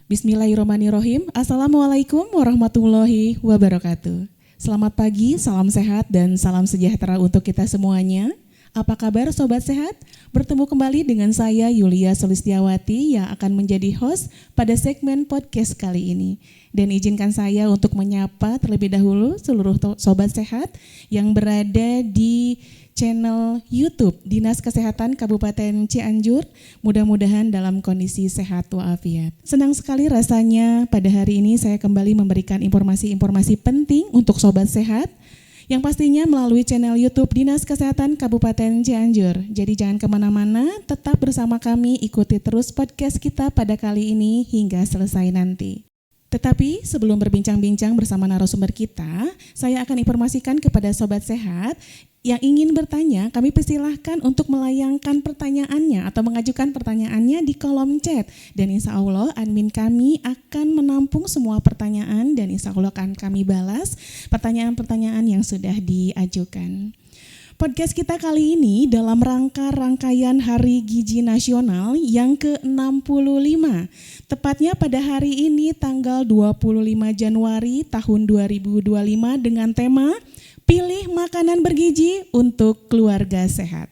Bismillahirrahmanirrahim. Assalamualaikum warahmatullahi wabarakatuh. Selamat pagi, salam sehat dan salam sejahtera untuk kita semuanya. Apa kabar Sobat Sehat? Bertemu kembali dengan saya Yulia Sulistiawati yang akan menjadi host pada segmen podcast kali ini. Dan izinkan saya untuk menyapa terlebih dahulu seluruh Sobat Sehat yang berada di channel YouTube Dinas Kesehatan Kabupaten Cianjur, mudah-mudahan dalam kondisi sehat walafiat. Senang sekali rasanya pada hari ini saya kembali memberikan informasi-informasi penting untuk Sobat Sehat, yang pastinya melalui channel YouTube Dinas Kesehatan Kabupaten Cianjur. Jadi jangan kemana-mana, tetap bersama kami, ikuti terus podcast kita pada kali ini hingga selesai nanti. Tetapi sebelum berbincang-bincang bersama narasumber kita, saya akan informasikan kepada Sobat Sehat yang ingin bertanya, kami persilahkan untuk melayangkan pertanyaannya atau mengajukan pertanyaannya di kolom chat. Dan insya Allah admin kami akan menampung semua pertanyaan dan insya Allah akan kami balas pertanyaan-pertanyaan yang sudah diajukan. Podcast kita kali ini dalam rangkaian Hari Gizi Nasional yang ke-65. Tepatnya pada hari ini tanggal 25 Januari tahun 2025 dengan tema Pilih Makanan Bergizi untuk Keluarga Sehat.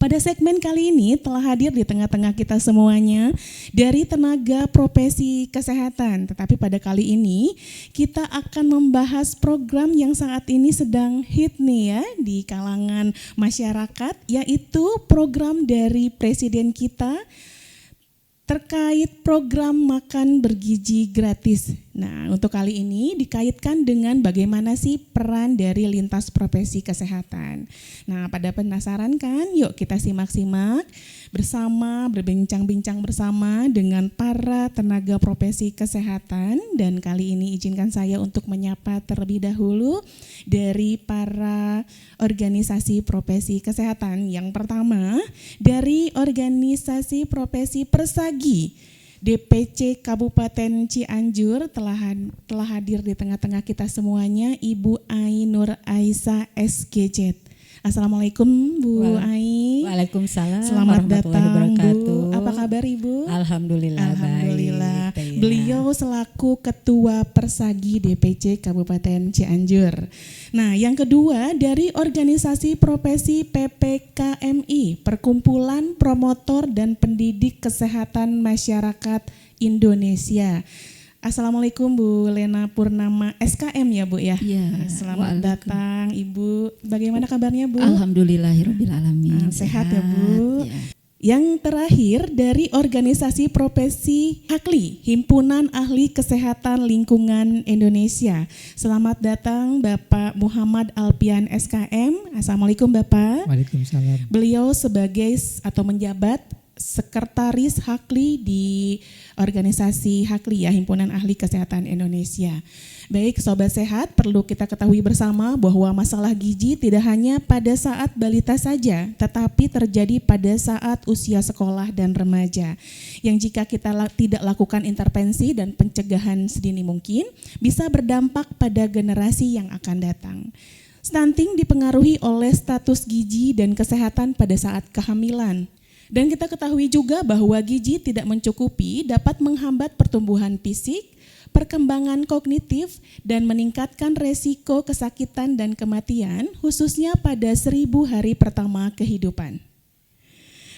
Pada segmen kali ini telah hadir di tengah-tengah kita semuanya dari tenaga profesi kesehatan. Tetapi pada kali ini kita akan membahas program yang saat ini sedang hit nih ya di kalangan masyarakat, yaitu program dari Presiden kita terkait program makan bergizi gratis. Nah, untuk kali ini dikaitkan dengan bagaimana sih peran dari lintas profesi kesehatan. Nah, pada penasaran kan? Yuk kita simak-simak bersama, berbincang-bincang bersama dengan para tenaga profesi kesehatan. Dan kali ini izinkan saya untuk menyapa terlebih dahulu dari para organisasi profesi kesehatan. Yang pertama, dari organisasi profesi Persagi DPC Kabupaten Cianjur telah hadir di tengah-tengah kita semuanya, Ibu Ai Nur Aisyah SGZ. Assalamualaikum Bu Ai. Waalaikumsalam. Selamat datang Bu. Apa kabar Ibu? Alhamdulillah. Alhamdulillah. Baik. Beliau selaku Ketua Persagi DPC Kabupaten Cianjur. Nah, yang kedua dari organisasi profesi PPKMI, Perkumpulan Promotor dan Pendidik Kesehatan Masyarakat Indonesia. Assalamualaikum Bu Lena Purnama SKM ya Bu ya. Ya, selamat datang Ibu. Bagaimana kabarnya Bu? Alhamdulillahirobbilalamin. Sehat ya Bu. Ya. Yang terakhir dari organisasi profesi HAKLI, Himpunan Ahli Kesehatan Lingkungan Indonesia. Selamat datang Bapak Muhammad Alpian SKM. Assalamualaikum Bapak. Waalaikumsalam. Beliau sebagai atau menjabat Sekretaris HAKLI di organisasi HAKLI ya, Himpunan Ahli Kesehatan Indonesia. Baik Sobat Sehat, perlu kita ketahui bersama bahwa masalah gizi tidak hanya pada saat balita saja, tetapi terjadi pada saat usia sekolah dan remaja. Yang jika kita tidak lakukan intervensi dan pencegahan sedini mungkin, bisa berdampak pada generasi yang akan datang. Stunting dipengaruhi oleh status gizi dan kesehatan pada saat kehamilan. Dan kita ketahui juga bahwa gizi tidak mencukupi dapat menghambat pertumbuhan fisik, perkembangan kognitif, dan meningkatkan resiko kesakitan dan kematian khususnya pada 1000 hari pertama kehidupan.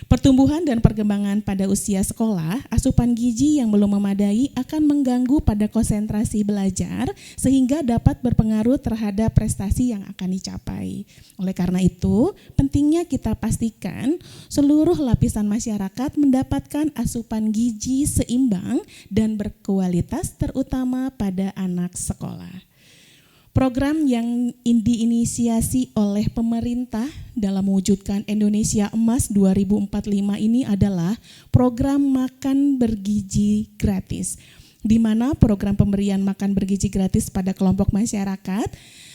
Pertumbuhan dan perkembangan pada usia sekolah, asupan gizi yang belum memadai akan mengganggu pada konsentrasi belajar sehingga dapat berpengaruh terhadap prestasi yang akan dicapai. Oleh karena itu, pentingnya kita pastikan seluruh lapisan masyarakat mendapatkan asupan gizi seimbang dan berkualitas terutama pada anak sekolah. Program yang diinisiasi oleh pemerintah dalam mewujudkan Indonesia Emas 2045 ini adalah program makan bergizi gratis, di mana program pemberian makan bergizi gratis pada kelompok masyarakat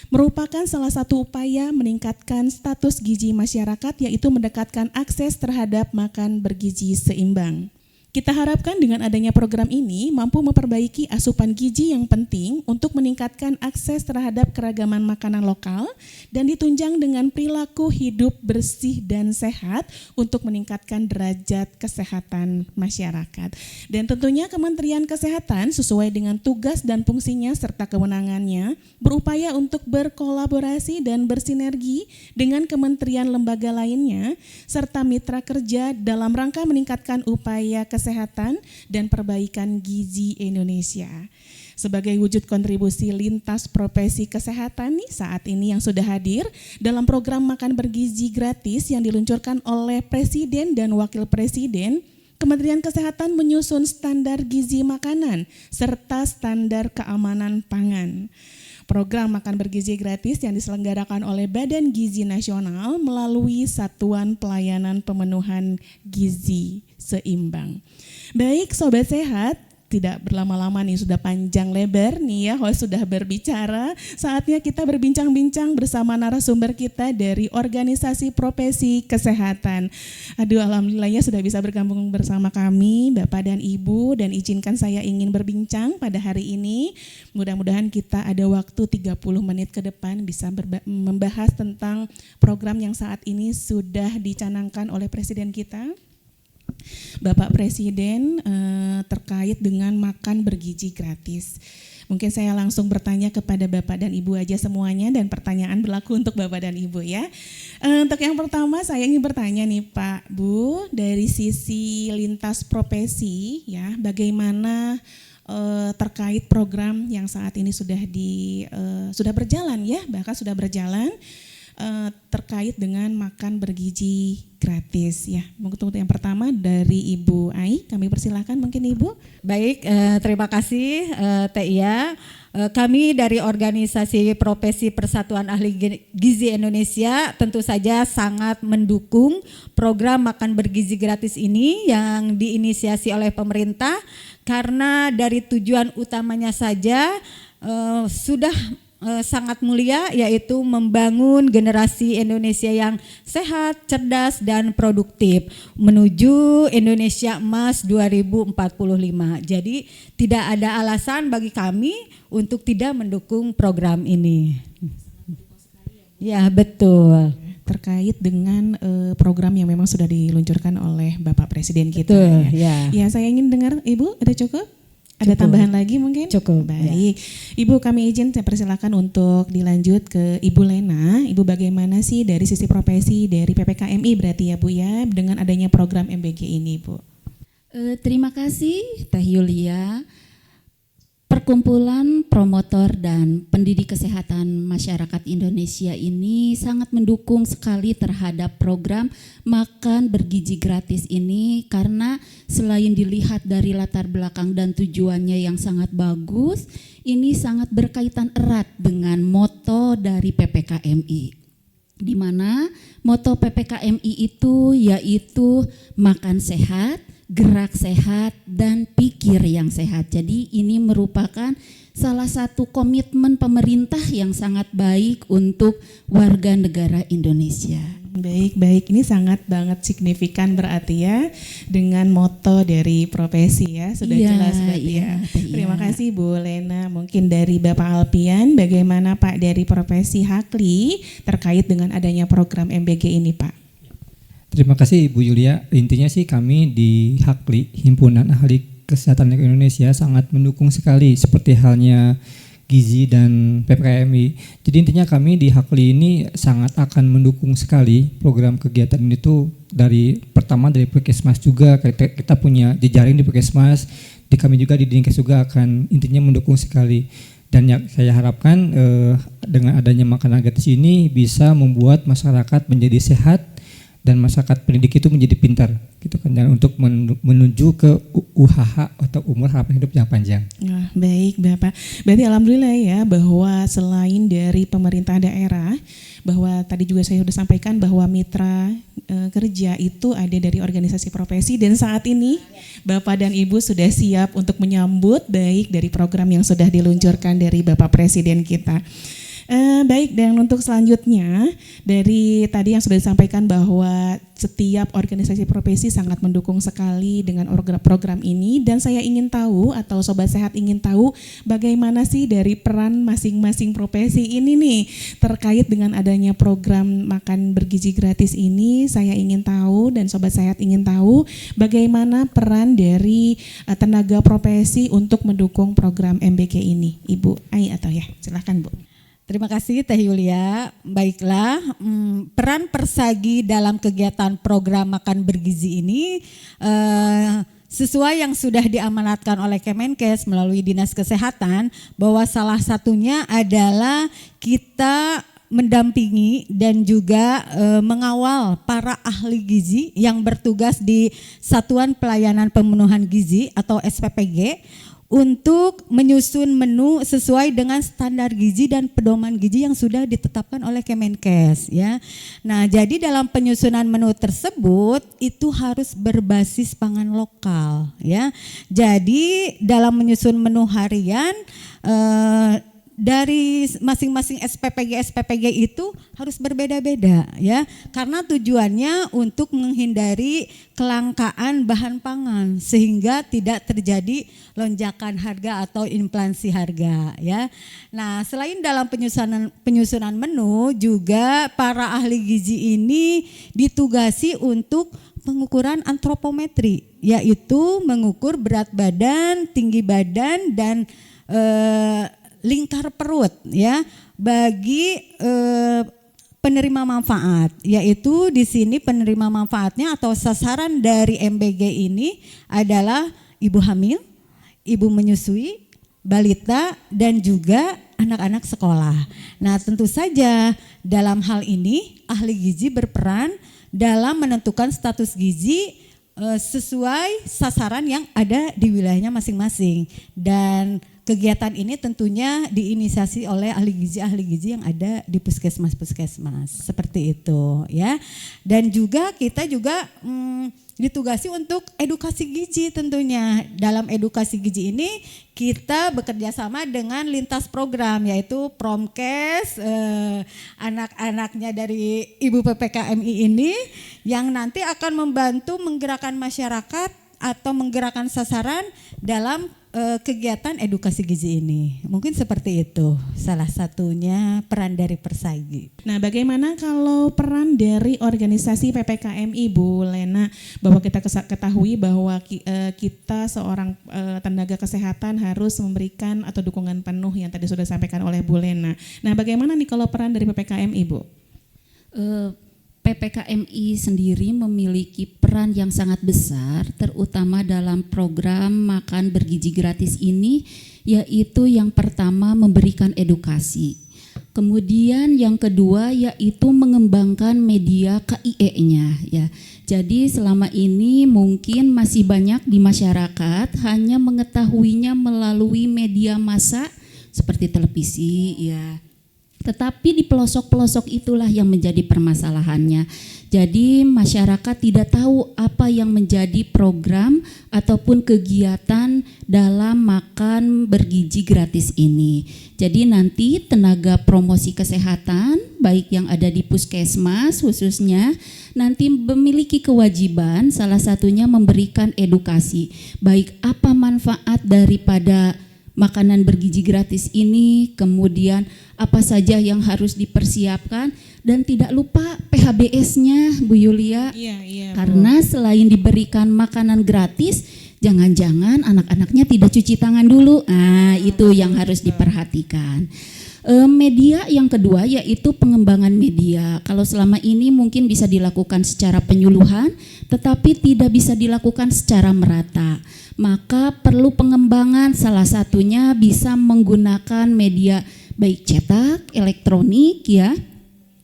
merupakan salah satu upaya meningkatkan status gizi masyarakat, yaitu mendekatkan akses terhadap makan bergizi seimbang. Kita harapkan dengan adanya program ini mampu memperbaiki asupan gizi yang penting untuk meningkatkan akses terhadap keragaman makanan lokal dan ditunjang dengan perilaku hidup bersih dan sehat untuk meningkatkan derajat kesehatan masyarakat. Dan tentunya Kementerian Kesehatan sesuai dengan tugas dan fungsinya serta kewenangannya berupaya untuk berkolaborasi dan bersinergi dengan kementerian lembaga lainnya serta mitra kerja dalam rangka meningkatkan upaya kesehatan dan perbaikan gizi Indonesia. Sebagai wujud kontribusi lintas profesi kesehatan nih saat ini yang sudah hadir dalam program makan bergizi gratis yang diluncurkan oleh Presiden dan Wakil Presiden, Kementerian Kesehatan menyusun standar gizi makanan serta standar keamanan pangan. Program makan bergizi gratis yang diselenggarakan oleh Badan Gizi Nasional melalui Satuan Pelayanan Pemenuhan Gizi Seimbang. Baik Sobat Sehat, tidak berlama-lama nih, sudah panjang lebar nih ya, host sudah berbicara. Saatnya kita berbincang-bincang bersama narasumber kita dari Organisasi Profesi Kesehatan. Aduh, alhamdulillahnya sudah bisa bergabung bersama kami Bapak dan Ibu, dan izinkan saya ingin berbincang pada hari ini. Mudah-mudahan kita ada waktu 30 menit ke depan bisa membahas tentang program yang saat ini sudah dicanangkan oleh Presiden kita, Bapak Presiden, terkait dengan makan bergizi gratis. Mungkin saya langsung bertanya kepada Bapak dan Ibu aja semuanya, dan pertanyaan berlaku untuk Bapak dan Ibu ya. Untuk yang pertama saya ingin bertanya nih Pak, Bu, dari sisi lintas profesi ya, bagaimana terkait program yang saat ini sudah berjalan ya, bahkan sudah berjalan terkait dengan makan bergizi gratis ya. Untuk yang pertama dari Ibu Ai, kami persilahkan mungkin Ibu. Baik, terima kasih Teh Ia. Kami dari Organisasi Profesi Persatuan Ahli Gizi Indonesia tentu saja sangat mendukung program makan bergizi gratis ini yang diinisiasi oleh pemerintah, karena dari tujuan utamanya saja sudah sangat mulia, yaitu membangun generasi Indonesia yang sehat, cerdas, dan produktif menuju Indonesia Emas 2045. Jadi tidak ada alasan bagi kami untuk tidak mendukung program ini. Ya, betul. Terkait dengan program yang memang sudah diluncurkan oleh Bapak Presiden kita. Betul, ya. Ya, saya ingin dengar Ibu, ada cukup? Ada tambahan lagi mungkin? Cukup. Baik. Ya. Ibu, kami izin saya persilakan untuk dilanjut ke Ibu Lena. Ibu, bagaimana sih dari sisi profesi dari PPKMI berarti ya Bu ya, dengan adanya program MBG ini Bu? Terima kasih Teh Yulia. Perkumpulan Promotor dan Pendidik Kesehatan Masyarakat Indonesia ini sangat mendukung sekali terhadap program makan bergizi gratis ini, karena selain dilihat dari latar belakang dan tujuannya yang sangat bagus, ini sangat berkaitan erat dengan moto dari PPKMI, di mana moto PPKMI itu yaitu makan sehat, gerak sehat, dan pikir yang sehat. Jadi ini merupakan salah satu komitmen pemerintah yang sangat baik untuk warga negara Indonesia. Baik, ini sangat banget signifikan berarti ya dengan moto dari profesi ya, sudah jelas berarti ya. Terima kasih Bu Lena. Mungkin dari Bapak Alpian, bagaimana Pak dari profesi Hakli terkait dengan adanya program MBG ini Pak? Terima kasih Ibu Yulia. Intinya sih kami di Hakli, Himpunan Ahli Kesehatan Indonesia, sangat mendukung sekali seperti halnya Gizi dan PPKMI. Jadi intinya kami di Hakli ini sangat akan mendukung sekali program kegiatan ini tuh dari pertama dari Puskesmas juga, kita punya jejaring di Puskesmas, di kami juga di Dinkes juga akan intinya mendukung sekali. Dan yang saya harapkan dengan adanya makanan gratis ini bisa membuat masyarakat menjadi sehat dan masyarakat pendidik itu menjadi pintar gitu kan, dan untuk menuju ke UHH atau umur harapan hidup yang panjang. Nah, baik Bapak. Berarti alhamdulillah ya bahwa selain dari pemerintah daerah, bahwa tadi juga saya sudah sampaikan bahwa mitra kerja itu ada dari organisasi profesi, dan saat ini Bapak dan Ibu sudah siap untuk menyambut baik dari program yang sudah diluncurkan dari Bapak Presiden kita. Baik, dan untuk selanjutnya dari tadi yang sudah disampaikan bahwa setiap organisasi profesi sangat mendukung sekali dengan program ini, dan saya ingin tahu atau Sobat Sehat ingin tahu bagaimana sih dari peran masing-masing profesi ini nih terkait dengan adanya program makan bergizi gratis ini. Saya ingin tahu dan Sobat Sehat ingin tahu bagaimana peran dari tenaga profesi untuk mendukung program MBG ini. Ibu Ai atau ya, silahkan Bu. Terima kasih Teh Yulia. Baiklah, peran Persagi dalam kegiatan program makan bergizi ini sesuai yang sudah diamanatkan oleh Kemenkes melalui Dinas Kesehatan, bahwa salah satunya adalah kita mendampingi dan juga mengawal para ahli gizi yang bertugas di Satuan Pelayanan Pemenuhan Gizi atau SPPG untuk menyusun menu sesuai dengan standar gizi dan pedoman gizi yang sudah ditetapkan oleh Kemenkes ya. Nah, jadi dalam penyusunan menu tersebut itu harus berbasis pangan lokal ya. Jadi dalam menyusun menu harian dari masing-masing SPPG itu harus berbeda-beda ya, karena tujuannya untuk menghindari kelangkaan bahan pangan sehingga tidak terjadi lonjakan harga atau inflasi harga ya. Nah, selain dalam penyusunan menu, juga para ahli gizi ini ditugasi untuk pengukuran antropometri, yaitu mengukur berat badan, tinggi badan dan lingkar perut ya bagi penerima manfaat, yaitu di sini penerima manfaatnya atau sasaran dari MBG ini adalah ibu hamil, ibu menyusui, balita dan juga anak-anak sekolah. Nah, tentu saja dalam hal ini ahli gizi berperan dalam menentukan status gizi sesuai sasaran yang ada di wilayahnya masing-masing, dan kegiatan ini tentunya diinisiasi oleh ahli gizi yang ada di puskesmas seperti itu ya. Dan juga kita juga ditugasi untuk edukasi gizi tentunya. Dalam edukasi gizi ini kita bekerja sama dengan lintas program, yaitu Promkes, anak-anaknya dari Ibu PPKMI ini yang nanti akan membantu menggerakkan masyarakat atau menggerakkan sasaran dalam kegiatan edukasi gizi ini. Mungkin seperti itu salah satunya peran dari Persagi. Nah, bagaimana kalau peran dari organisasi PPKMI Bu Lena, bahwa kita ketahui bahwa kita seorang tenaga kesehatan harus memberikan atau dukungan penuh yang tadi sudah disampaikan oleh Bu Lena. Nah, bagaimana nih kalau peran dari PPKMI Bu? PPKMI sendiri memiliki peran yang sangat besar, terutama dalam program makan bergizi gratis ini, yaitu yang pertama memberikan edukasi. Kemudian yang kedua yaitu mengembangkan media KIE-nya ya. Jadi selama ini mungkin masih banyak di masyarakat hanya mengetahuinya melalui media massa seperti televisi ya. Tetapi di pelosok-pelosok itulah yang menjadi permasalahannya. Jadi masyarakat tidak tahu apa yang menjadi program ataupun kegiatan dalam makan bergizi gratis ini. Jadi nanti tenaga promosi kesehatan baik yang ada di puskesmas khususnya nanti memiliki kewajiban salah satunya memberikan edukasi. Baik apa manfaat daripada makanan bergizi gratis ini, kemudian apa saja yang harus dipersiapkan, dan tidak lupa PHBS-nya Bu Yulia. Iya, karena selain diberikan makanan gratis, jangan-jangan anak-anaknya tidak cuci tangan dulu. Nah, itu yang harus diperhatikan. Media yang kedua yaitu pengembangan media. Kalau selama ini mungkin bisa dilakukan secara penyuluhan, tetapi tidak bisa dilakukan secara merata. Maka perlu pengembangan, salah satunya bisa menggunakan media baik cetak, elektronik ya,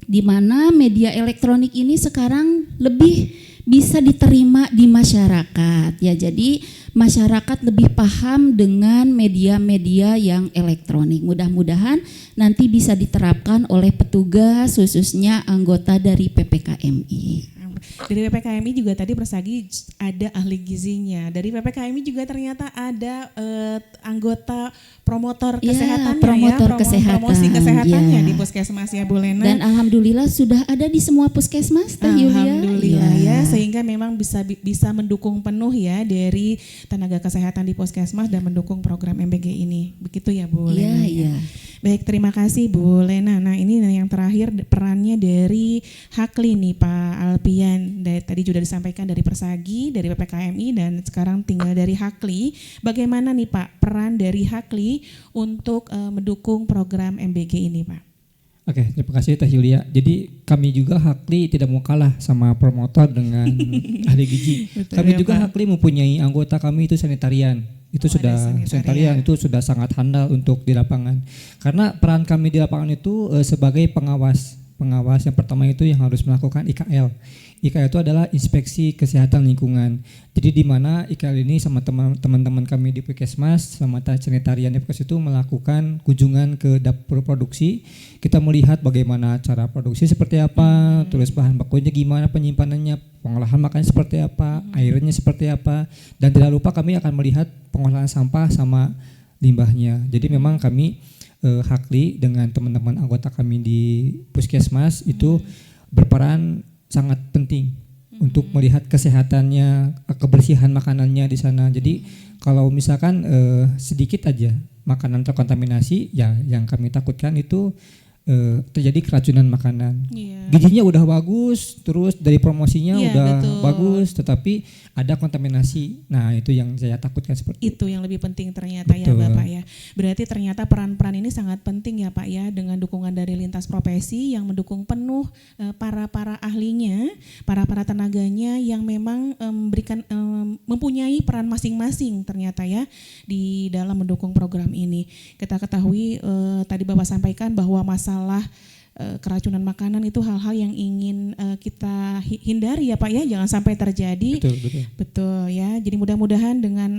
di mana media elektronik ini sekarang lebih bisa diterima di masyarakat ya. Jadi masyarakat lebih paham dengan media-media yang elektronik. Mudah-mudahan nanti bisa diterapkan oleh petugas khususnya anggota dari PPKMI. Dari PPKMI juga tadi Persagi ada ahli gizinya. Dari PPKMI juga ternyata ada anggota promotor Ya, kesehatannya promotor ya, kesehatan, promosi kesehatannya ya. di Puskesmas ya Bu Lena. Dan alhamdulillah sudah ada di semua puskesmas, Teh Yulia. Alhamdulillah Iya. ya, sehingga memang bisa mendukung penuh ya dari tenaga kesehatan di Puskesmas dan mendukung program MBG ini. Begitu ya Bu Iya, Lena. iya. Baik, terima kasih Bu Lena. Nah, ini yang terakhir perannya dari Hakli nih Pak Alpian. Tadi sudah disampaikan dari Persagi, dari PPKMI, dan sekarang tinggal dari Hakli. Bagaimana nih Pak peran dari Hakli untuk mendukung program MBG ini Pak? Oke, terima kasih Teh Yulia. Jadi kami juga Hakli tidak mau kalah sama promotor dengan ahli gizi. Betul Kami ya, juga Pak. Hakli mempunyai anggota kami itu sanitarian. Itu Oh, ada sudah sanitarian itu sudah sangat handal untuk di lapangan. Karena peran kami di lapangan itu sebagai pengawas. Pengawas yang pertama itu yang harus melakukan IKL. IKL itu adalah inspeksi kesehatan lingkungan. Jadi di mana IKL ini sama teman-teman kami di Puskesmas sama sanitarian di Puskesmas itu melakukan kunjungan ke dapur produksi. Kita melihat bagaimana cara produksi seperti apa, terus bahan bakunya gimana, penyimpanannya, pengolahan makannya seperti apa, airnya seperti apa, dan tidak lupa kami akan melihat pengolahan sampah sama limbahnya. Jadi memang kami Hakli dengan teman-teman anggota kami di Puskesmas itu berperan sangat penting untuk melihat kesehatannya, kebersihan makanannya di sana. Jadi kalau misalkan sedikit aja makanan terkontaminasi, ya yang kami takutkan itu terjadi keracunan makanan. Iya. Gizinya udah bagus, terus dari promosinya Iya, udah betul. bagus, tetapi ada kontaminasi. Nah itu yang saya takutkan seperti itu. Itu yang lebih penting ternyata ya Betul. Bapak ya. Berarti ternyata peran-peran ini sangat penting ya Pak ya, dengan dukungan dari lintas profesi yang mendukung penuh para ahlinya, para tenaganya yang memang mempunyai peran masing-masing ternyata ya di dalam mendukung program ini. Kita ketahui tadi Bapak sampaikan bahwa masalah keracunan makanan itu hal-hal yang ingin kita hindari ya Pak ya, jangan sampai terjadi. Betul, betul. Betul ya. Jadi mudah-mudahan dengan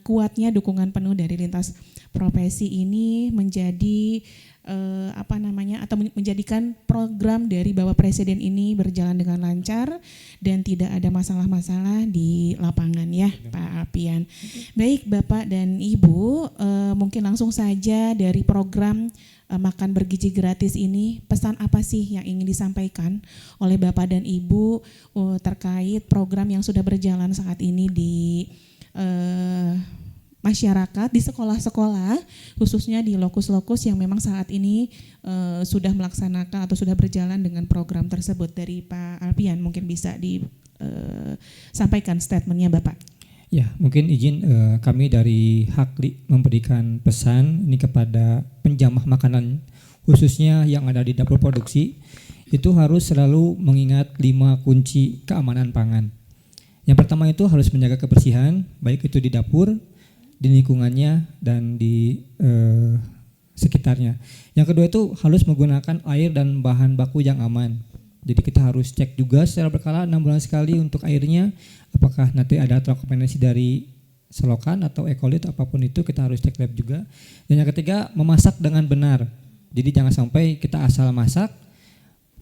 kuatnya dukungan penuh dari lintas profesi ini menjadi atau menjadikan program dari Bapak Presiden ini berjalan dengan lancar dan tidak ada masalah-masalah di lapangan ya Pak Alpian. Baik Bapak dan Ibu, mungkin langsung saja dari program makan bergizi gratis ini, pesan apa sih yang ingin disampaikan oleh Bapak dan Ibu terkait program yang sudah berjalan saat ini di masyarakat, di sekolah-sekolah, khususnya di lokus-lokus yang memang saat ini sudah melaksanakan atau sudah berjalan dengan program tersebut. Dari Pak Alpian mungkin bisa disampaikan statementnya Bapak. Ya, mungkin izin kami dari Hakli memberikan pesan ini kepada penjamah makanan khususnya yang ada di dapur produksi, itu harus selalu mengingat 5 kunci keamanan pangan. Yang pertama itu harus menjaga kebersihan, baik itu di dapur, di lingkungannya, dan di sekitarnya. Yang kedua itu harus menggunakan air dan bahan baku yang aman. Jadi kita harus cek juga secara berkala 6 bulan sekali untuk airnya, apakah nanti ada terkontaminasi dari selokan atau E. coli atau apapun itu, kita harus cek lab juga. Dan yang ketiga, memasak dengan benar. Jadi jangan sampai kita asal masak,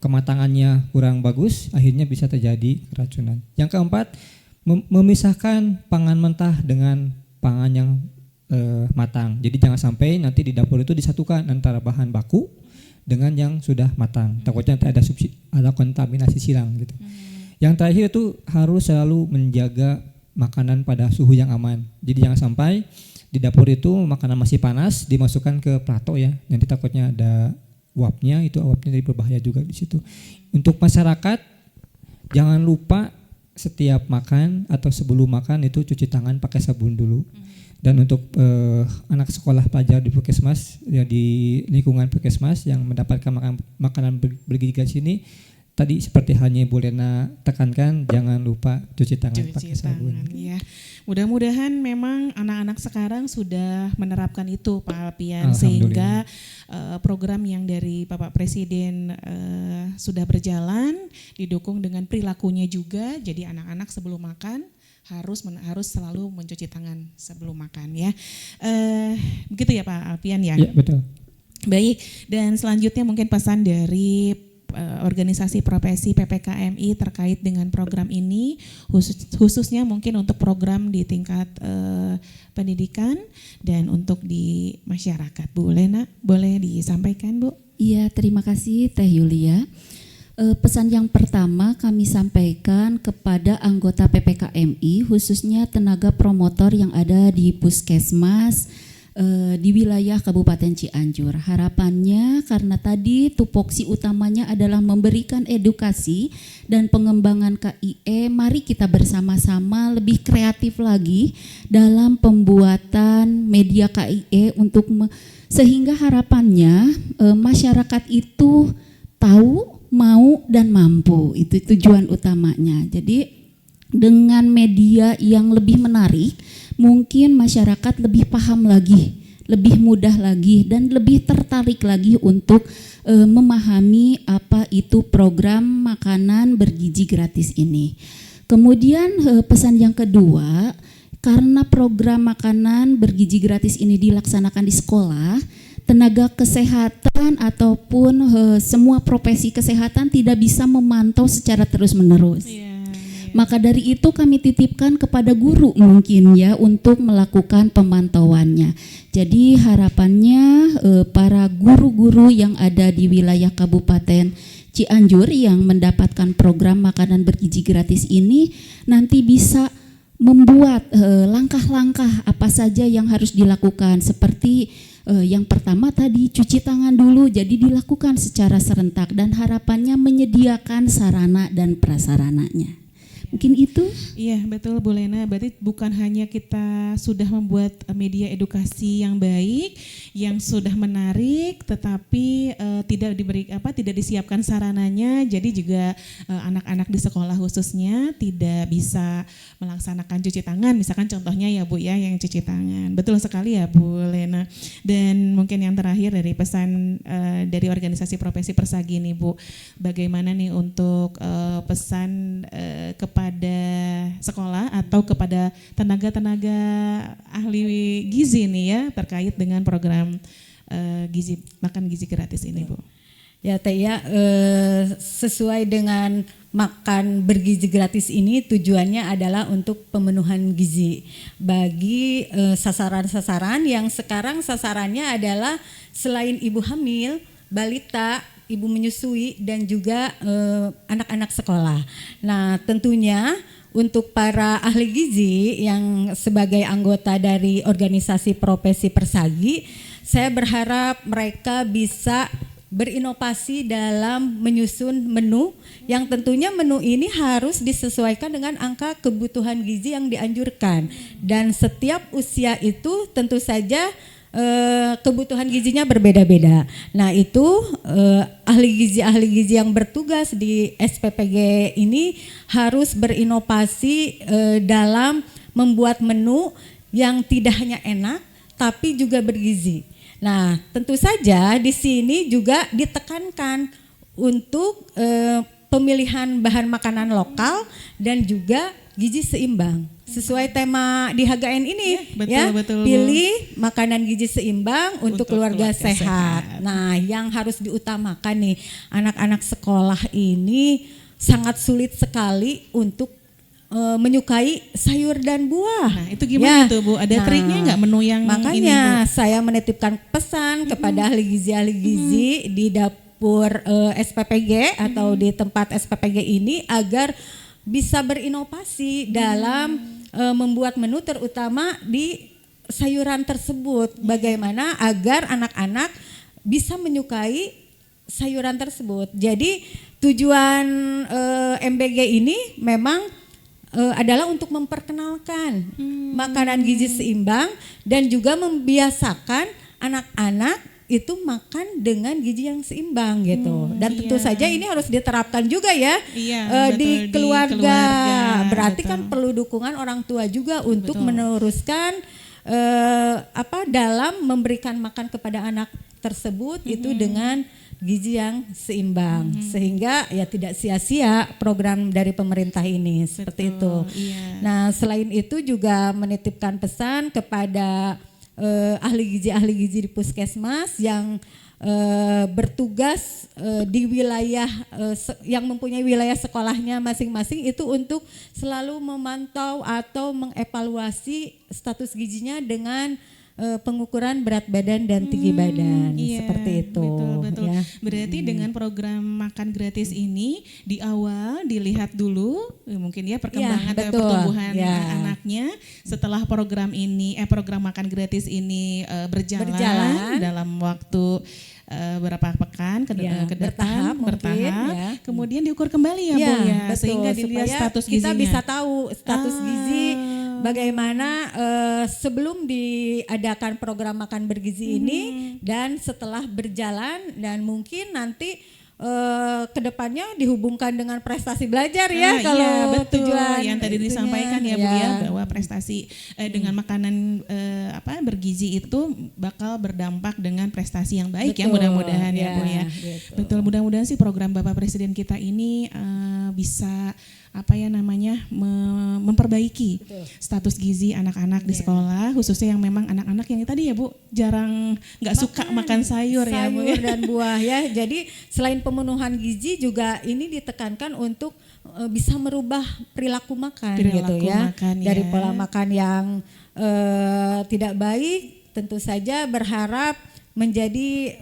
kematangannya kurang bagus, akhirnya bisa terjadi keracunan. Yang keempat, memisahkan pangan mentah dengan pangan yang matang. Jadi jangan sampai nanti di dapur itu disatukan antara bahan baku dengan yang sudah matang. Takutnya nanti ada kontaminasi silang gitu. Yang terakhir itu harus selalu menjaga makanan pada suhu yang aman. Jadi jangan sampai di dapur itu makanan masih panas dimasukkan ke plato ya. Nanti takutnya ada uapnya, itu uapnya jadi berbahaya juga di situ. Untuk masyarakat jangan lupa setiap makan atau sebelum makan itu cuci tangan pakai sabun dulu. Dan untuk anak sekolah pelajar di Puskesmas, ya di lingkungan Puskesmas yang mendapatkan makanan bergizi ini, tadi seperti halnya Ibu Lena tekankan, jangan lupa cuci tangan pakai sabun. Ya. Mudah-mudahan memang anak-anak sekarang sudah menerapkan itu Pak Alpian, sehingga program yang dari Bapak Presiden sudah berjalan, didukung dengan perilakunya juga. Jadi anak-anak sebelum makan harus selalu mencuci tangan sebelum makan ya. Begitu ya Pak Alpian ya? Ya, betul. Baik, dan selanjutnya mungkin pesan dari organisasi profesi PPKMI terkait dengan program ini, khususnya mungkin untuk program di tingkat pendidikan dan untuk di masyarakat. Bu Lena, boleh disampaikan, Bu? Iya, terima kasih Teh Yulia. Pesan yang pertama kami sampaikan kepada anggota PPKMI, khususnya tenaga promotor yang ada di Puskesmas di wilayah Kabupaten Cianjur. Harapannya karena tadi tupoksi utamanya adalah memberikan edukasi dan pengembangan KIE, mari kita bersama-sama lebih kreatif lagi dalam pembuatan media KIE untuk sehingga harapannya masyarakat itu tahu, mau dan mampu. Itu tujuan utamanya. Jadi dengan media yang lebih menarik, mungkin masyarakat lebih paham lagi, lebih mudah lagi, dan lebih tertarik lagi untuk memahami apa itu program makanan bergizi gratis ini. Kemudian pesan yang kedua, karena program makanan bergizi gratis ini dilaksanakan di sekolah, tenaga kesehatan ataupun semua profesi kesehatan tidak bisa memantau secara terus-menerus. Maka dari itu kami titipkan kepada guru mungkin ya untuk melakukan pemantauannya. Jadi harapannya para guru-guru yang ada di wilayah Kabupaten Cianjur yang mendapatkan program makanan bergizi gratis ini nanti bisa membuat langkah-langkah apa saja yang harus dilakukan, seperti yang pertama tadi cuci tangan dulu, jadi dilakukan secara serentak dan harapannya menyediakan sarana dan prasarananya. Mungkin itu? Iya, betul Bu Lena. Berarti bukan hanya kita sudah membuat media edukasi yang baik, yang sudah menarik, tetapi tidak disiapkan sarananya. Jadi juga anak-anak di sekolah khususnya tidak bisa melaksanakan cuci tangan. Misalkan contohnya ya Bu ya, yang cuci tangan. Betul sekali ya Bu Lena. Dan mungkin yang terakhir dari pesan dari organisasi profesi Persagi nih Bu, bagaimana nih untuk pesan kepada sekolah atau kepada tenaga-tenaga ahli gizi nih ya terkait dengan program makan gizi gratis ini Bu. Ya Teh ya, sesuai dengan makan bergizi gratis ini tujuannya adalah untuk pemenuhan gizi bagi sasaran-sasaran yang sekarang sasarannya adalah selain ibu hamil, balita, ibu menyusui dan juga anak-anak sekolah. Nah, tentunya untuk para ahli gizi yang sebagai anggota dari organisasi profesi Persagi, saya berharap mereka bisa berinovasi dalam menyusun menu yang tentunya menu ini harus disesuaikan dengan angka kebutuhan gizi yang dianjurkan, dan setiap usia itu tentu saja kebutuhan gizinya berbeda-beda. Nah itu ahli gizi yang bertugas di SPPG ini harus berinovasi dalam membuat menu yang tidak hanya enak tapi juga bergizi. Nah tentu saja di sini juga ditekankan untuk pemilihan bahan makanan lokal dan juga gizi seimbang. Sesuai tema di HGN ini betul. Pilih makanan gizi seimbang untuk keluarga sehat. Nah, yang harus diutamakan nih, anak-anak sekolah ini sangat sulit sekali untuk menyukai sayur dan buah. Nah, itu gimana tuh Bu? Ada triknya nggak menu yang makanya ini, Bu? saya menitipkan pesan kepada ahli gizi di dapur SPPG atau di tempat SPPG ini agar bisa berinovasi dalam membuat menu terutama di sayuran tersebut. Bagaimana agar anak-anak bisa menyukai sayuran tersebut. Jadi tujuan MBG ini memang adalah untuk memperkenalkan makanan gizi seimbang dan juga membiasakan anak-anak itu makan dengan gizi yang seimbang gitu. Dan tentu saja ini harus diterapkan juga ya di keluarga. Berarti kan perlu dukungan orang tua juga untuk meneruskan dalam memberikan makan kepada anak tersebut itu dengan gizi yang seimbang, sehingga ya tidak sia-sia program dari pemerintah ini. Seperti itu. Nah, selain itu juga menitipkan pesan kepada ahli gizi di puskesmas yang bertugas di wilayah yang mempunyai wilayah sekolahnya masing-masing itu untuk selalu memantau atau mengevaluasi status gizinya dengan pengukuran berat badan dan tinggi badan, Iya, seperti itu. Betul. Ya. Berarti dengan program makan gratis ini di awal dilihat dulu mungkin ya perkembangan atau betul. pertumbuhan Ya. anaknya. Setelah program makan gratis ini berjalan dalam waktu berapa pekan ke depan bertahap, ya. Kemudian diukur kembali ya, Bu ya, betul. sehingga dilihat Supaya status kita gizinya. bisa tahu status gizi bagaimana sebelum diadakan program makan bergizi ini dan setelah berjalan, dan mungkin nanti kedepannya dihubungkan dengan prestasi belajar ya, kalau iya, betul tujuan yang tadi itunya, disampaikan ya Bu ya, bahwa prestasi dengan makanan bergizi itu bakal berdampak dengan prestasi yang baik ya, Betul, mudah-mudahan ya Bu ya. gitu. Betul, mudah-mudahan sih program Bapak Presiden kita ini bisa memperbaiki status gizi anak-anak di sekolah, khususnya yang memang anak-anak yang tadi ya Bu jarang nggak suka makan sayur ya Bu ya. dan buah ya. Jadi selain pemenuhan gizi juga ini ditekankan untuk bisa merubah perilaku makan gitu ya. Dari pola makan yang tidak baik, tentu saja berharap menjadi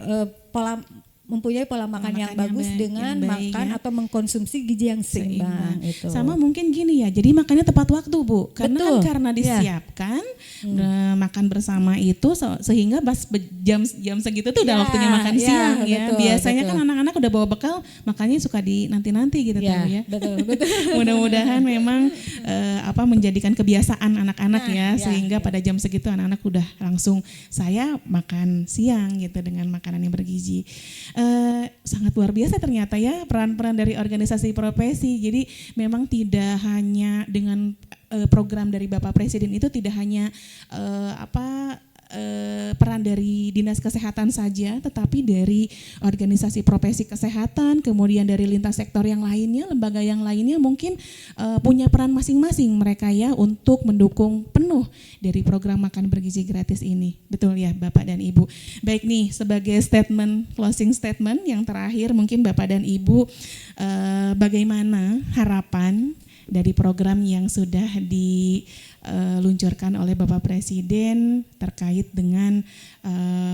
mempunyai pola makan yang bagus dengan makan atau mengkonsumsi gizi yang seimbang. Itu. Sama mungkin gini ya, jadi makannya tepat waktu Bu, karena disiapkan makan bersama itu sehingga pas jam segitu tuh udah waktunya makan siang ya. Biasanya kan anak-anak udah bawa bekal, makannya suka di nanti-nanti gitu tahu ya. Betul. Mudah-mudahan memang menjadikan kebiasaan anak-anak sehingga pada jam segitu anak-anak udah langsung saya makan siang gitu dengan makanan yang bergizi. Sangat luar biasa ternyata ya peran-peran dari organisasi profesi. Jadi memang tidak hanya dengan program dari Bapak Presiden itu tidak hanya peran dari Dinas Kesehatan saja, tetapi dari organisasi profesi kesehatan, kemudian dari lintas sektor yang lainnya, lembaga yang lainnya mungkin punya peran masing-masing mereka ya untuk mendukung penuh dari program makan bergizi gratis ini. Betul ya Bapak dan Ibu. Baik nih, sebagai closing statement yang terakhir mungkin Bapak dan Ibu, bagaimana harapan dari program yang sudah diluncurkan oleh Bapak Presiden terkait dengan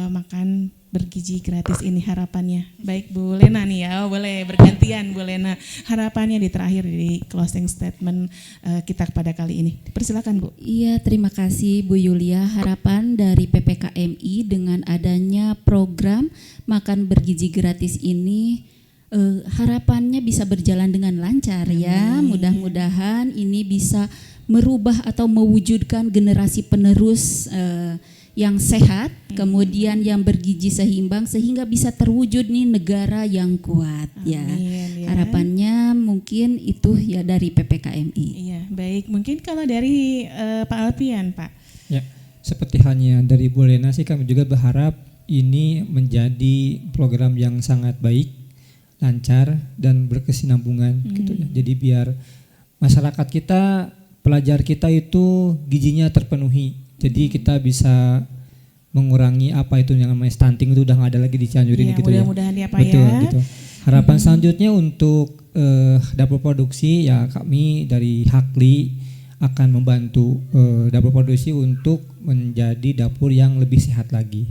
makan bergizi gratis ini, harapannya. Baik Bu Lena nih ya, boleh bergantian Bu Lena. Harapannya di terakhir di closing statement kita pada kali ini. Persilakan Bu. Iya, terima kasih Bu Yulia. Harapan dari PPKMI dengan adanya program makan bergizi gratis ini, harapannya bisa berjalan dengan lancar ya. Mudah-mudahan ini bisa merubah atau mewujudkan generasi penerus yang sehat, kemudian yang bergizi seimbang sehingga bisa terwujud nih negara yang kuat. Ya. Harapannya mungkin itu ya dari PPKMI. Iya, baik. Mungkin kalau dari Pak Alpian, Pak. Ya, seperti halnya dari Bu Lena sih, kami juga berharap ini menjadi program yang sangat baik, lancar dan berkesinambungan gitu ya. Jadi biar masyarakat kita, pelajar kita itu gizinya terpenuhi. Jadi kita bisa mengurangi apa itu yang namanya stunting, itu udah nggak ada lagi di Cianjur ini gitu ya. Mudah-mudahan ya Pak Betul, ya. gitu. Harapan selanjutnya untuk dapur produksi ya, kami dari Hakli akan membantu dapur produksi untuk menjadi dapur yang lebih sehat lagi.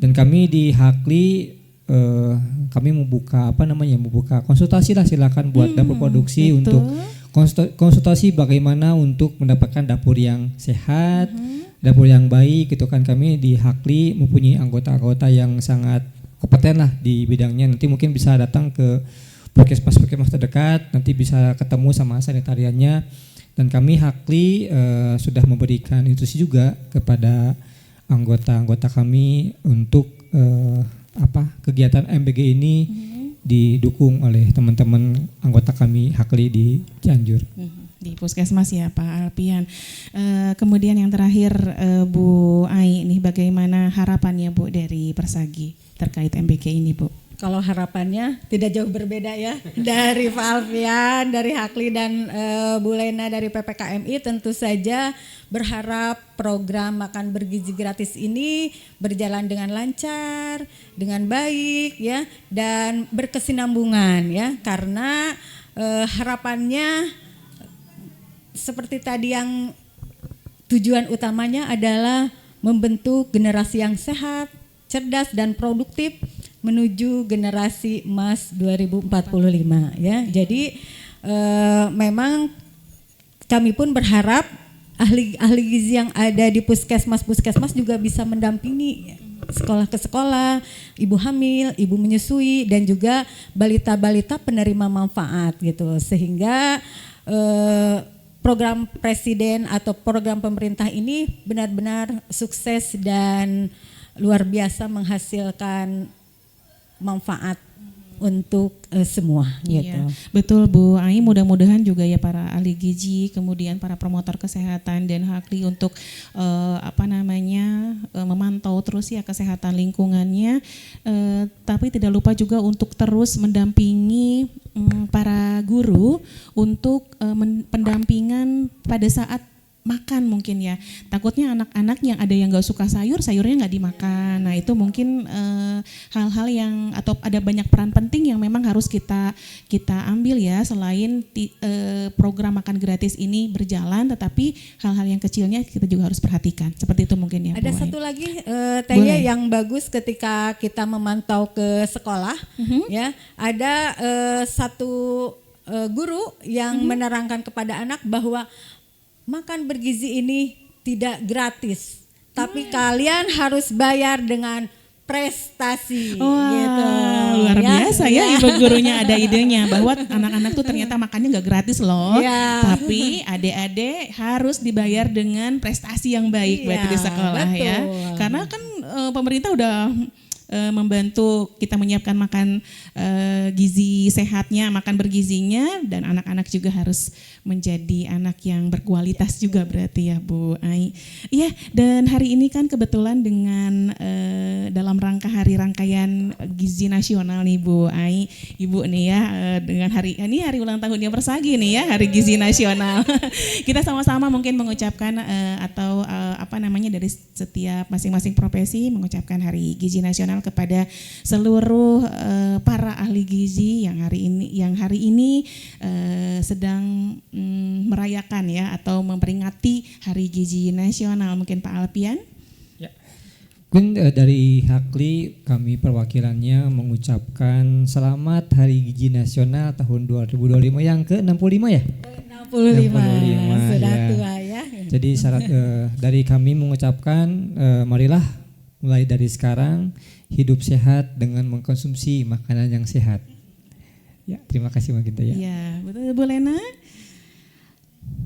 Dan kami di Hakli kami membuka konsultasi lah, silakan buat dapur produksi untuk konsultasi bagaimana untuk mendapatkan dapur yang sehat, dapur yang baik gitu kan. Kami di Hakli mempunyai anggota-anggota yang sangat kompeten lah di bidangnya. Nanti mungkin bisa datang ke puskesmas terdekat, nanti bisa ketemu sama sanitariannya. Dan kami Hakli sudah memberikan instruksi juga kepada anggota-anggota kami untuk kegiatan MBG ini didukung oleh teman-teman anggota kami Hakli di Cianjur. Di puskesmas ya Pak Alpian. Kemudian yang terakhir Bu Ai, nih bagaimana harapannya Bu dari Persagi terkait MBG ini Bu? Kalau harapannya tidak jauh berbeda ya dari Pak Alfian, dari Hakli dan Bu Lena dari PPKMI, tentu saja berharap program makan bergizi gratis ini berjalan dengan lancar, dengan baik ya, dan berkesinambungan ya, karena harapannya seperti tadi yang tujuan utamanya adalah membentuk generasi yang sehat, cerdas dan produktif menuju generasi emas 2045 ya. Jadi memang kami pun berharap ahli gizi yang ada di puskesmas juga bisa mendampingi sekolah ke sekolah, ibu hamil, ibu menyusui, dan juga balita-balita penerima manfaat gitu, sehingga program presiden atau program pemerintah ini benar-benar sukses dan luar biasa menghasilkan manfaat untuk semua gitu. Iya, betul Bu Ai, mudah-mudahan juga ya para ahli gizi, kemudian para promotor kesehatan dan Hakli untuk memantau terus ya kesehatan lingkungannya, tapi tidak lupa juga untuk terus mendampingi para guru untuk pendampingan pada saat makan mungkin ya. Takutnya anak-anak yang ada yang nggak suka sayur, sayurnya nggak dimakan. Nah itu mungkin hal-hal yang atau ada banyak peran penting yang memang harus kita ambil ya, selain program makan gratis ini berjalan, tetapi hal-hal yang kecilnya kita juga harus perhatikan. Seperti itu mungkin ya. Ada satu lagi Taya yang bagus ketika kita memantau ke sekolah ya, ada satu guru yang menerangkan kepada anak bahwa makan bergizi ini tidak gratis, tapi kalian harus bayar dengan prestasi. Wah, gitu. Luar biasa ya ibu gurunya ada idenya bahwa anak-anak tuh ternyata makannya nggak gratis loh, tapi adik-adik harus dibayar dengan prestasi yang baik berarti di sekolah. Betul. Ya. Karena kan pemerintah udah membantu kita menyiapkan makan gizi sehatnya, makan bergizinya, dan anak-anak juga harus menjadi anak yang berkualitas juga berarti ya Bu Ai. Iya, dan hari ini kan kebetulan dengan dalam rangka hari rangkaian gizi nasional nih Bu Ai, Ibu nih ya, dengan hari ulang tahunnya Persagi nih ya, hari gizi nasional. Kita sama-sama mungkin mengucapkan dari setiap masing-masing profesi mengucapkan hari gizi nasional kepada seluruh para ahli gizi yang hari ini sedang merayakan ya atau memperingati Hari Gizi Nasional. Mungkin Pak Alfian? Ya. Mungkin dari Hakli kami perwakilannya mengucapkan selamat Hari Gizi Nasional tahun 2025 yang ke-65 ya? 65 sudah ya. Tua ya. Jadi syarat dari kami mengucapkan marilah mulai dari sekarang hidup sehat dengan mengkonsumsi makanan yang sehat. Ya, terima kasih Mbak Ginta ya. Iya, betul Bu Lena.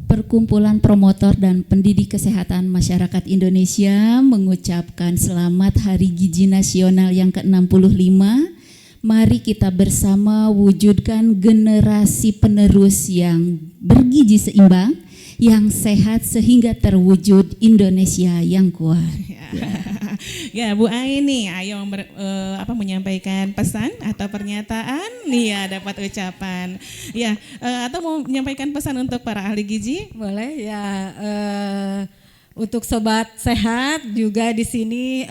Perkumpulan Promotor dan Pendidik Kesehatan Masyarakat Indonesia mengucapkan selamat Hari Gizi Nasional yang ke-65. Mari kita bersama wujudkan generasi penerus yang bergizi seimbang, yang sehat sehingga terwujud Indonesia yang kuat. Ya Bu Ai nih, ayo menyampaikan pesan atau pernyataan nih ya, dapat ucapan ya, atau mau menyampaikan pesan untuk para ahli gizi? Boleh ya. Untuk sobat sehat juga di sini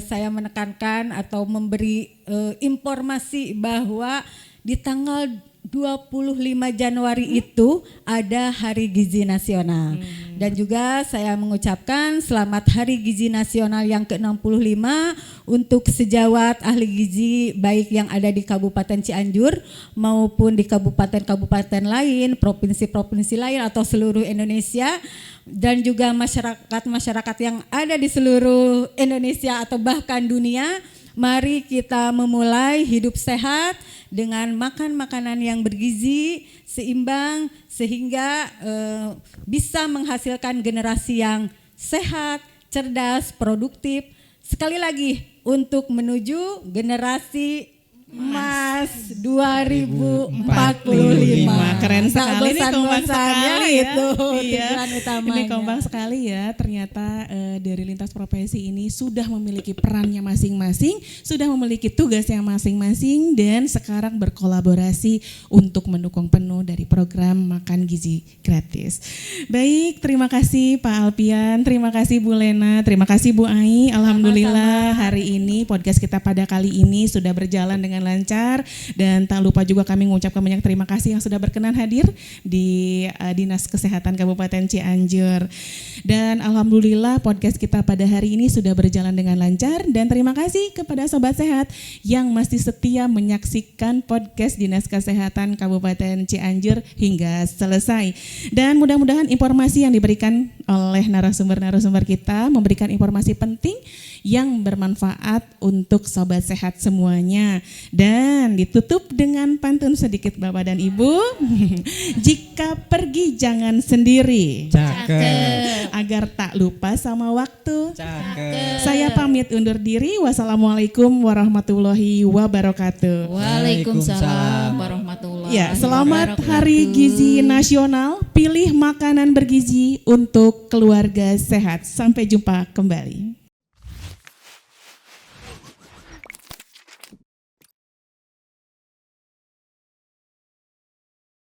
saya menekankan atau memberi informasi bahwa di tanggal 25 Januari itu ada Hari Gizi Nasional. Dan juga saya mengucapkan selamat Hari Gizi Nasional yang ke-65 untuk sejawat ahli gizi baik yang ada di Kabupaten Cianjur maupun di kabupaten-kabupaten lain, provinsi-provinsi lain atau seluruh Indonesia, dan juga masyarakat-masyarakat yang ada di seluruh Indonesia atau bahkan dunia. Mari kita memulai hidup sehat dengan makan makanan yang bergizi, seimbang, sehingga bisa menghasilkan generasi yang sehat, cerdas, produktif. Sekali lagi untuk menuju generasi Emas 2045. Keren sekali nih, kompak sekali ya. Itu Iya. tujuan utamanya. Ini kompak sekali ya. Ternyata dari lintas profesi ini sudah memiliki perannya masing-masing, sudah memiliki tugasnya masing-masing, dan sekarang berkolaborasi untuk mendukung penuh dari program Makan Gizi Gratis. Baik, terima kasih Pak Alpian, terima kasih Bu Lena, terima kasih Bu Ai. Alhamdulillah hari ini podcast kita pada kali ini sudah berjalan dengan lancar, dan tak lupa juga kami mengucapkan banyak terima kasih yang sudah berkenan hadir di Dinas Kesehatan Kabupaten Cianjur. Dan alhamdulillah podcast kita pada hari ini sudah berjalan dengan lancar, dan terima kasih kepada Sobat Sehat yang masih setia menyaksikan podcast Dinas Kesehatan Kabupaten Cianjur hingga selesai. Dan mudah-mudahan informasi yang diberikan oleh narasumber-narasumber kita memberikan informasi penting yang bermanfaat untuk Sobat Sehat semuanya. Dan ditutup dengan pantun sedikit Bapak dan Ibu. Jika pergi jangan sendiri. Cakep. Agar tak lupa sama waktu. Cakep. Saya pamit undur diri. Wassalamualaikum warahmatullahi wabarakatuh. Waalaikumsalam warahmatullahi Ya, selamat wabarakatuh. Hari Gizi Nasional. Pilih makanan bergizi untuk keluarga sehat. Sampai jumpa kembali.